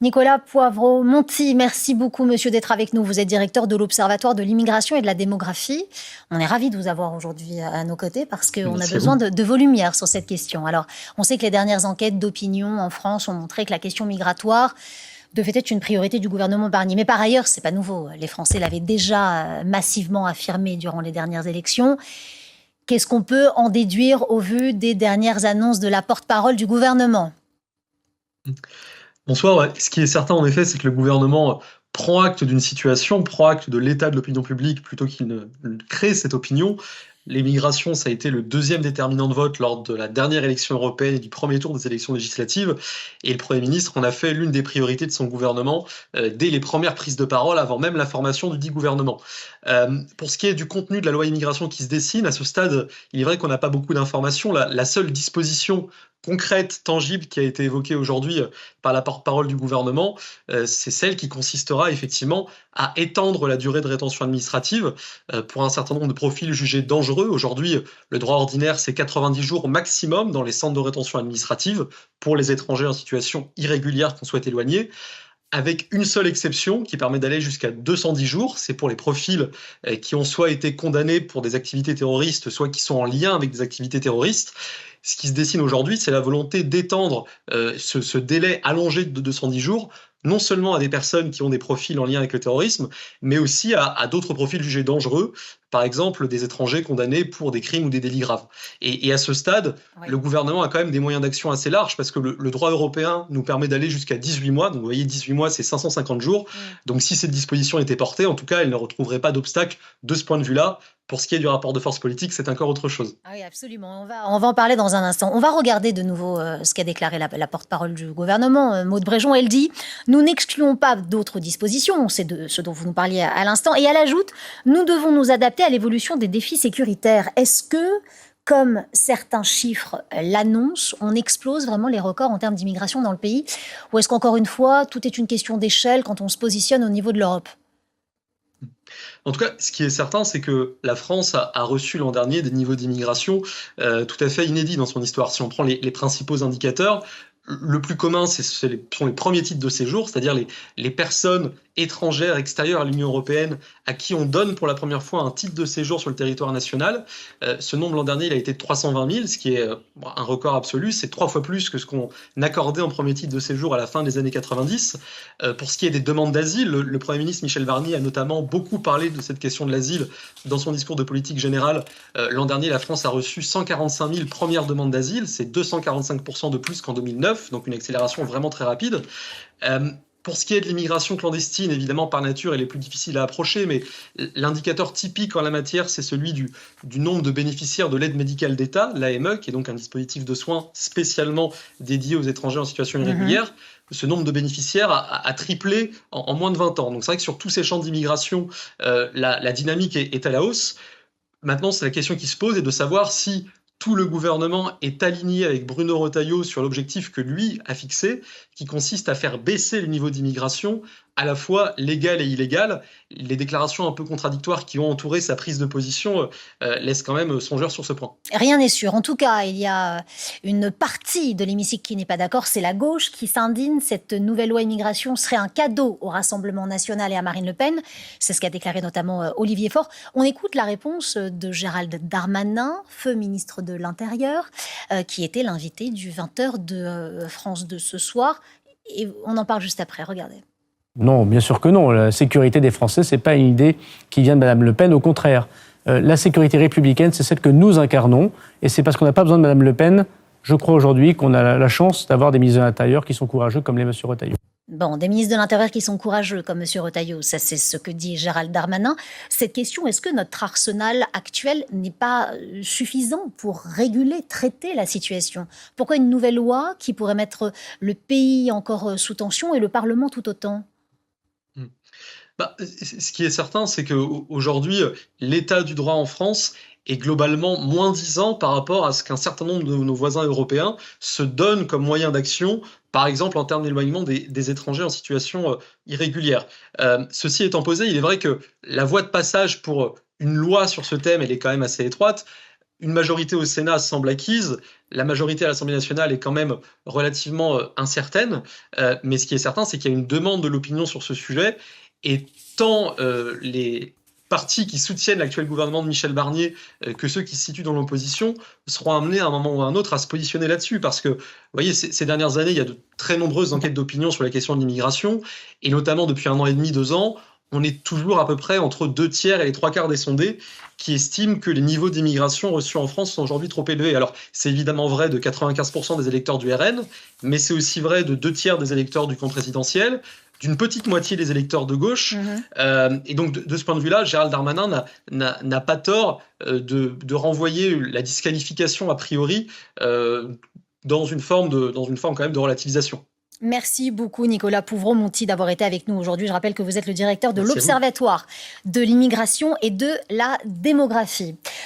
Nicolas Poivreau-Monti, merci beaucoup, monsieur, d'être avec nous. Vous êtes directeur de l'Observatoire de l'immigration et de la démographie. On est ravis de vous avoir aujourd'hui à nos côtés parce qu'on a besoin de vos lumières sur cette question. Alors, on sait que les dernières enquêtes d'opinion en France ont montré que la question migratoire devait être une priorité du gouvernement Barnier. Mais par ailleurs, c'est pas nouveau. Les Français l'avaient déjà massivement affirmé durant les dernières élections. Qu'est-ce qu'on peut en déduire au vu des dernières annonces de la porte-parole du gouvernement ? Bonsoir. Ouais. Ce qui est certain, en effet, c'est que le gouvernement prend acte d'une situation, prend acte de l'état de l'opinion publique plutôt qu'il ne crée cette opinion. L'immigration, ça a été le deuxième déterminant de vote lors de la dernière élection européenne et du premier tour des élections législatives. Et le Premier ministre en a fait l'une des priorités de son gouvernement dès les premières prises de parole, avant même la formation du dit gouvernement. Pour ce qui est du contenu de la loi immigration qui se dessine, à ce stade, il est vrai qu'on n'a pas beaucoup d'informations. La seule disposition concrète, tangible, qui a été évoquée aujourd'hui par la porte-parole du gouvernement, c'est celle qui consistera effectivement à étendre la durée de rétention administrative pour un certain nombre de profils jugés dangereux. Aujourd'hui, le droit ordinaire, c'est 90 jours maximum dans les centres de rétention administrative pour les étrangers en situation irrégulière qu'on souhaite éloigner, avec une seule exception qui permet d'aller jusqu'à 210 jours. C'est pour les profils qui ont soit été condamnés pour des activités terroristes, soit qui sont en lien avec des activités terroristes. Ce qui se dessine aujourd'hui, c'est la volonté d'étendre ce délai allongé de 210 jours, non seulement à des personnes qui ont des profils en lien avec le terrorisme, mais aussi à d'autres profils jugés dangereux, par exemple des étrangers condamnés pour des crimes ou des délits graves. Et à ce stade, oui, le gouvernement a quand même des moyens d'action assez larges, parce que le droit européen nous permet d'aller jusqu'à 18 mois. Donc vous voyez, 18 mois, c'est 550 jours. Donc si cette disposition était portée, en tout cas, elle ne retrouverait pas d'obstacle de ce point de vue-là. Pour ce qui est du rapport de force politique, c'est encore autre chose. Ah oui, absolument. On va en parler dans un instant. On va regarder de nouveau ce qu'a déclaré la porte-parole du gouvernement, Maud Bréjon. Elle dit « Nous n'excluons pas d'autres dispositions », c'est de ce dont vous nous parliez à l'instant. Et elle ajoute « Nous devons nous adapter à l'évolution des défis sécuritaires ». Est-ce que, comme certains chiffres l'annoncent, on explose vraiment les records en termes d'immigration dans le pays ? Ou est-ce qu'encore une fois, tout est une question d'échelle quand on se positionne au niveau de l'Europe ? En tout cas, ce qui est certain, c'est que la France a reçu l'an dernier des niveaux d'immigration tout à fait inédits dans son histoire. Si on prend les principaux indicateurs, le plus commun, sont les premiers titres de séjour, c'est-à-dire les personnes étrangères extérieures à l'Union européenne à qui on donne pour la première fois un titre de séjour sur le territoire national. Ce nombre l'an dernier, il a été de 320 000, ce qui est un record absolu. C'est 3 fois plus que ce qu'on accordait en premier titre de séjour à la fin des années 90. Pour ce qui est des demandes d'asile, le Premier ministre Michel Barnier a notamment beaucoup parlé de cette question de l'asile dans son discours de politique générale. L'an dernier, la France a reçu 145 000 premières demandes d'asile. C'est 245% de plus qu'en 2009, donc une accélération vraiment très rapide. Pour ce qui est de l'immigration clandestine, évidemment, par nature, elle est plus difficile à approcher, mais l'indicateur typique en la matière, c'est celui du nombre de bénéficiaires de l'aide médicale d'État, l'AME, qui est donc un dispositif de soins spécialement dédié aux étrangers en situation irrégulière. Ce nombre de bénéficiaires a triplé en moins de 20 ans. Donc c'est vrai que sur tous ces champs d'immigration, la dynamique est à la hausse. Maintenant, c'est la question qui se pose est de savoir si tout le gouvernement est aligné avec Bruno Retailleau sur l'objectif que lui a fixé, qui consiste à faire baisser le niveau d'immigration, à la fois légale et illégale. Les déclarations un peu contradictoires qui ont entouré sa prise de position laissent quand même songeur sur ce point. Rien n'est sûr. En tout cas, il y a une partie de l'hémicycle qui n'est pas d'accord, c'est la gauche qui s'indigne. Cette nouvelle loi immigration serait un cadeau au Rassemblement national et à Marine Le Pen. C'est ce qu'a déclaré notamment Olivier Faure. On écoute la réponse de Gérald Darmanin, feu ministre de l'Intérieur, qui était l'invité du 20h de France 2 ce soir. Et on en parle juste après, regardez. Non, bien sûr que non. La sécurité des Français, ce n'est pas une idée qui vient de Mme Le Pen, au contraire. La sécurité républicaine, c'est celle que nous incarnons, et c'est parce qu'on n'a pas besoin de Mme Le Pen, je crois aujourd'hui, qu'on a la chance d'avoir des ministres de l'Intérieur qui sont courageux comme les M. Retailleau. Bon, des ministres de l'Intérieur qui sont courageux comme M. Retailleau, ça c'est ce que dit Gérald Darmanin. Cette question, est-ce que notre arsenal actuel n'est pas suffisant pour réguler, traiter la situation ? Pourquoi une nouvelle loi qui pourrait mettre le pays encore sous tension et le Parlement tout autant ? Ce qui est certain, c'est qu'aujourd'hui, l'état du droit en France est globalement moins-disant par rapport à ce qu'un certain nombre de nos voisins européens se donnent comme moyen d'action, par exemple en termes d'éloignement des étrangers en situation irrégulière. Ceci étant posé, il est vrai que la voie de passage pour une loi sur ce thème, elle est quand même assez étroite. une majorité au Sénat semble acquise. La majorité à l'Assemblée nationale est quand même relativement incertaine. Mais ce qui est certain, c'est qu'il y a une demande de l'opinion sur ce sujet. Et tant les partis qui soutiennent l'actuel gouvernement de Michel Barnier que ceux qui se situent dans l'opposition seront amenés à un moment ou à un autre à se positionner là-dessus. Parce que, vous voyez, ces dernières années, il y a de très nombreuses enquêtes d'opinion sur la question de l'immigration. Et notamment depuis 1 an et demi, 2 ans, on est toujours à peu près entre 2/3 et les 3/4 des sondés qui estiment que les niveaux d'immigration reçus en France sont aujourd'hui trop élevés. Alors, c'est évidemment vrai de 95% des électeurs du RN, mais c'est aussi vrai de 2/3 des électeurs du camp présidentiel, d'une petite moitié des électeurs de gauche. Et donc, de ce point de vue-là, Gérald Darmanin n'a pas tort de renvoyer la disqualification a priori dans une forme quand même de relativisation. Merci beaucoup Nicolas Pouvreau-Monti d'avoir été avec nous aujourd'hui. Je rappelle que vous êtes le directeur de l'Observatoire de l'immigration et de la démographie.